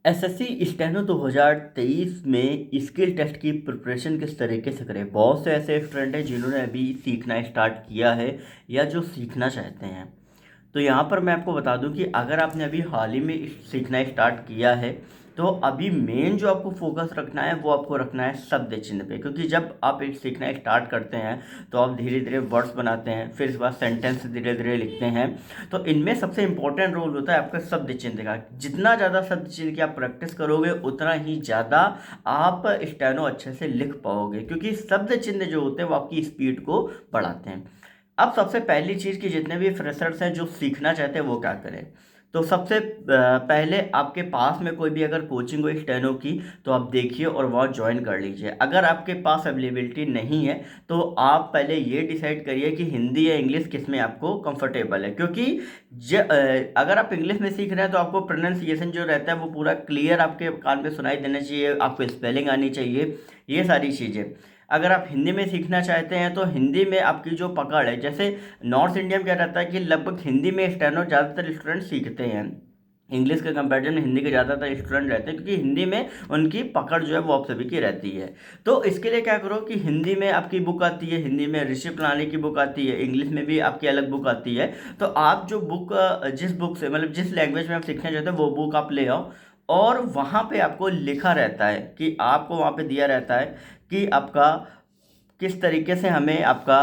SSC steno 2023 में skill test की preparation किस तरीके से करें। बहुत से ऐसे स्टूडेंट हैं जिन्होंने अभी सीखना स्टार्ट किया है या जो सीखना चाहते हैं। तो यहाँ पर मैं आपको बता दूं कि अगर आपने अभी हाल ही में सीखना स्टार्ट किया है तो अभी मेन जो आपको फोकस रखना है वो आपको रखना है शब्द चिन्ह पे, क्योंकि जब आप एक सीखना स्टार्ट करते हैं तो आप धीरे धीरे वर्ड्स बनाते हैं, फिर इसके बाद सेंटेंस धीरे धीरे लिखते हैं। तो इनमें सबसे इंपॉर्टेंट रोल होता है आपका शब्द चिन्ह का। जितना ज़्यादा शब्द चिन्ह की आप प्रैक्टिस करोगे उतना ही ज़्यादा आप स्टेनो अच्छे से लिख पाओगे, क्योंकि शब्द चिन्ह जो होते हैं वो आपकी स्पीड को बढ़ाते हैं। अब सबसे पहली चीज़ कि जितने भी फ्रेशर्स हैं जो सीखना चाहते हैं वो क्या करें। तो सबसे पहले आपके पास में कोई भी अगर कोचिंग हो स्टेनो की तो आप देखिए और वहाँ ज्वाइन कर लीजिए। अगर आपके पास अवेलेबिलिटी नहीं है तो आप पहले ये डिसाइड करिए कि हिंदी या इंग्लिश किस में आपको कंफर्टेबल है, क्योंकि अगर आप इंग्लिश में सीख रहे हैं तो आपको प्रोनाउंसिएशन जो रहता है वो पूरा क्लियर आपके कान में सुनाई देना चाहिए, आपको स्पेलिंग आनी चाहिए, ये सारी चीज़ें। अगर आप हिंदी में सीखना चाहते हैं तो हिंदी में आपकी जो पकड़ है, जैसे नॉर्थ इंडिया में क्या रहता है कि लगभग हिंदी में स्टेनो ज़्यादातर स्टूडेंट सीखते हैं, इंग्लिश के कंपैरिजन में हिंदी के ज़्यादातर स्टूडेंट रहते हैं, क्योंकि हिंदी में उनकी पकड़ जो है वो आप सभी की रहती है। तो इसके लिए क्या करो कि हिंदी में आपकी बुक आती है, हिंदी में ऋषि प्लानी की बुक आती है, इंग्लिश में भी आपकी अलग बुक आती है। तो आप जो बुक जिस बुक से मतलब जिस लैंग्वेज में आप सीखना चाहते हैं वो बुक आप ले आओ, और वहाँ पे आपको लिखा रहता है कि आपको वहाँ पे दिया रहता है कि आपका किस तरीके से हमें आपका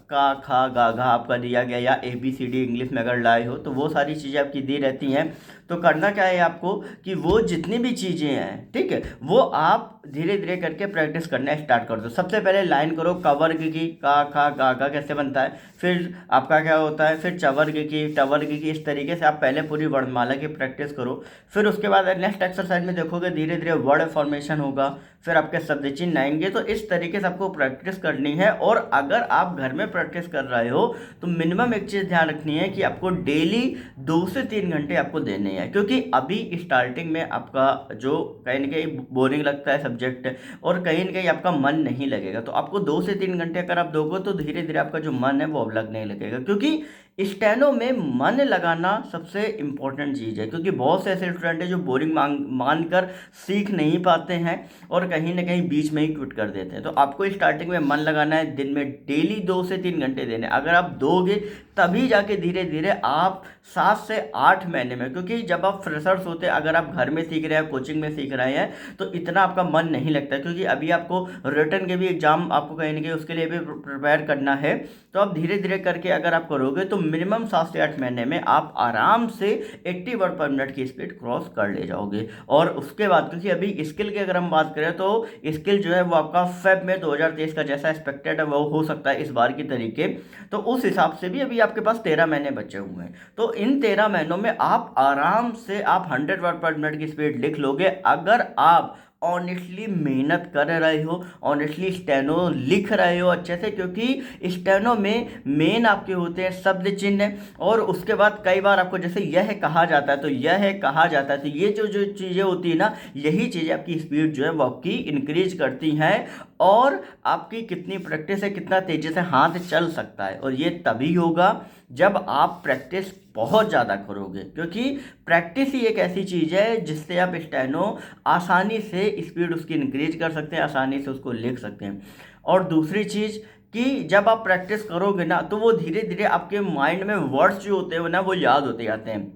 का खा गा घा आपका दिया गया, या A B C D English में अगर लाए हो तो वो सारी चीज़ें आपकी दी रहती हैं। तो करना क्या है आपको कि वो जितनी भी चीज़ें हैं, ठीक है, वो आप धीरे धीरे करके प्रैक्टिस करना स्टार्ट कर दो। सबसे पहले लाइन करो कवर्ग की, का खा गा घा कैसे बनता है, फिर आपका क्या होता है, फिर चवर्ग की, टवर्ग की, इस तरीके से आप पहले पूरी वर्णमाला की प्रैक्टिस करो। फिर उसके बाद नेक्स्ट एक्सरसाइज में देखोगे धीरे धीरे वर्ड फॉर्मेशन होगा, फिर आपके शब्द चिन्ह आएंगे। तो इस तरीके से आपको प्रैक्टिस करनी है। और अगर आप घर में प्रैक्टिस कर रहे हो तो मिनिमम एक चीज़ ध्यान रखनी है कि आपको डेली 2 से 3 घंटे आपको देने हैं, क्योंकि अभी स्टार्टिंग में आपका जो कहीं ना कहीं बोरिंग लगता है सब्जेक्ट, और कहीं ना कहीं आपका मन नहीं लगेगा। तो आपको 2 से 3 घंटे अगर आप दोगे तो धीरे धीरे आपका जो मन है वो अब लगने लगेगा, क्योंकि स्टेनो में मन लगाना सबसे इम्पोर्टेंट चीज़ है। क्योंकि बहुत से ऐसे स्टूडेंट हैं जो बोरिंग मानकर सीख नहीं पाते हैं और कहीं ना कहीं बीच में ही क्विट कर देते हैं। तो आपको स्टार्टिंग में मन लगाना है, दिन में डेली 2 से 3 घंटे देने। अगर आप दोगे तभी जाके धीरे धीरे आप 7 से 8 महीने में, क्योंकि जब आप फ्रेशर्स होते हैं, अगर आप घर में सीख रहे हैं कोचिंग में सीख रहे हैं तो इतना आपका मन नहीं लगता, क्योंकि अभी आपको रिटर्न के भी एग्जाम आपको कहीं ना कहीं उसके लिए भी प्रिपेयर करना है। तो आप धीरे धीरे करके अगर आप करोगे तो मिनिमम 7 से 8 महीने में आप आराम से 80 वर्ड पर मिनट की स्पीड क्रॉस कर ले जाओगे। और उसके बाद, क्योंकि अभी स्किल की अगर हम बात करें तो स्किल जो है वो आपका फेब में 2023 का जैसा एक्सपेक्टेड है वो हो सकता है इस बार की तरीके। तो उस हिसाब से भी अभी आपके पास 13 महीने बचे हुए हैं। तो इन 13 महीनों में आप आराम से आप 100 वर्ड पर मिनट की स्पीड लिख लोगे, अगर आप ऑनेस्टली मेहनत कर रहे हो, ऑनेस्टली स्टेनो लिख रहे हो अच्छे से। क्योंकि स्टेनो में मेन आपके होते हैं शब्द चिन्ह, और उसके बाद कई बार आपको जैसे यह कहा जाता है तो यह कहा जाता है, तो ये जो जो चीज़ें होती है ना, यही चीज़ें आपकी स्पीड जो है वो आपकी इंक्रीज करती हैं। और आपकी कितनी प्रैक्टिस है, कितना तेज़ी से हाथ चल सकता है, और ये तभी होगा जब आप प्रैक्टिस बहुत ज़्यादा करोगे। क्योंकि प्रैक्टिस ही एक ऐसी चीज़ है जिससे आप स्टेनो आसानी से स्पीड उसकी इंक्रीज कर सकते हैं, आसानी से उसको लिख सकते हैं। और दूसरी चीज़ कि जब आप प्रैक्टिस करोगे ना तो वो धीरे धीरे आपके माइंड में वर्ड्स जो होते हैं ना वो याद होते जाते हैं।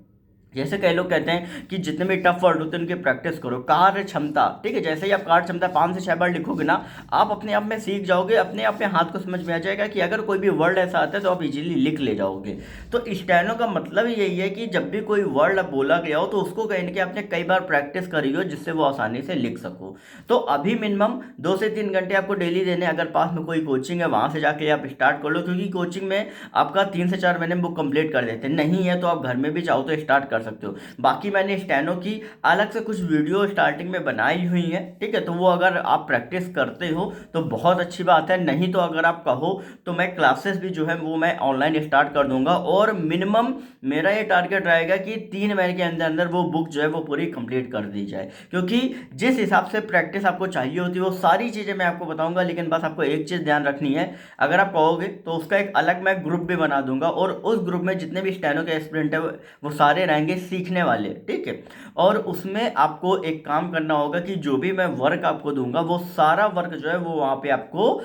जैसे कई लोग कहते हैं कि जितने भी टफ वर्ड होते हैं उनकी प्रैक्टिस करो। कार्य क्षमता, ठीक है, जैसे ही आप कार्य क्षमता 5 से 6 बार लिखोगे ना, आप अपने आप में सीख जाओगे, अपने आप में हाथ को समझ में आ जाएगा कि अगर कोई भी वर्ड ऐसा आता है तो आप इजीली लिख ले जाओगे। तो स्टेनो का मतलब ही यही है कि जब भी कोई वर्ड अब बोला गया हो तो उसको कहीं ना कहीं आपने कई बार प्रैक्टिस करी हो, जिससे वो आसानी से लिख सको। तो अभी मिनिमम 2 से 3 घंटे आपको डेली देने। अगर पास में कोई कोचिंग है वहाँ से जाके आप स्टार्ट कर लो, क्योंकि कोचिंग में आपका 3 से 4 महीने में बुक कंप्लीट कर देते हैं। नहीं है तो आप घर में भी चाहो तो स्टार्ट कर सकते हो। बाकी मैंने स्टेनो की अलग से कुछ वीडियो स्टार्टिंग में बनाई हुई है, ठीक है, तो वो अगर आप प्रैक्टिस करते हो तो बहुत अच्छी बात है। नहीं तो अगर आप कहो तो मैं क्लासेस भी जो है वो मैं ऑनलाइन स्टार्ट कर दूंगा, और मिनिमम मेरा ये टारगेट रहेगा कि 3 महीने के अंदर अंदर वो बुक जो है वो पूरी कंप्लीट कर दी जाए। क्योंकि जिस हिसाब से प्रैक्टिस आपको चाहिए होती है वो सारी चीज़ें मैं आपको बताऊंगा, लेकिन बस आपको एक चीज़ ध्यान रखनी है। अगर आप कहोगे तो उसका एक अलग मैं ग्रुप भी बना दूंगा, और उस ग्रुप में जितने भी स्टेनो के एस्पिरेंट है वो सारे रहेंगे। आएंगे सीखने वाले, ठीक है। और उसमें आपको एक काम करना होगा कि जो भी मैं वर्क आपको दूंगा वो सारा वर्क जो है वो वहाँ पे आपको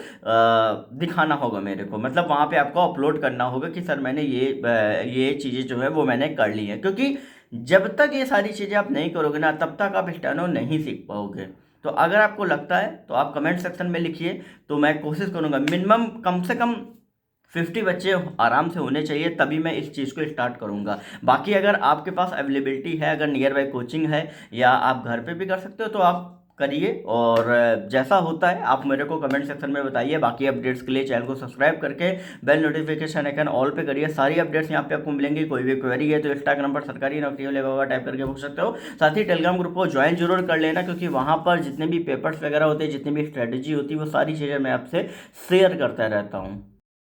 दिखाना होगा मेरे को, मतलब वहाँ पे आपको अपलोड करना होगा कि सर मैंने ये चीज़ें जो है वो मैंने कर ली हैं, क्योंकि जब तक ये सारी चीज़ें आप नहीं करोगे ना तब तक आप स्टेनो नहीं सीख पाओगे। तो अगर आपको लगता है तो आप कमेंट सेक्शन में लिखिए, तो मैं कोशिश करूँगा मिनिमम कम से कम 50 बच्चे आराम से होने चाहिए, तभी मैं इस चीज़ को स्टार्ट करूँगा। बाकी अगर आपके पास अवेलेबिलिटी है, अगर नियर बाय कोचिंग है या आप घर पे भी कर सकते हो तो आप करिए, और जैसा होता है आप मेरे को कमेंट सेक्शन में बताइए। बाकी अपडेट्स के लिए चैनल को सब्सक्राइब करके बेल नोटिफिकेशन आइकन ऑल पे करिए, सारी अपडेट्स यहाँ पे आपको मिलेंगी। कोई भी क्वेरी है तो इंस्टाग्राम पर सरकारी नौकरी वाले बाबा टाइप करके पूछ सकते हो। साथ ही टेलीग्राम ग्रुप को ज्वाइन जरूर कर लेना, क्योंकि वहाँ पर जितने भी पेपर्स वगैरह होते हैं, जितनी भी स्ट्रेटेजी होती है, वो सारी चीज़ें मैं आपसे शेयर करता रहता हूँ।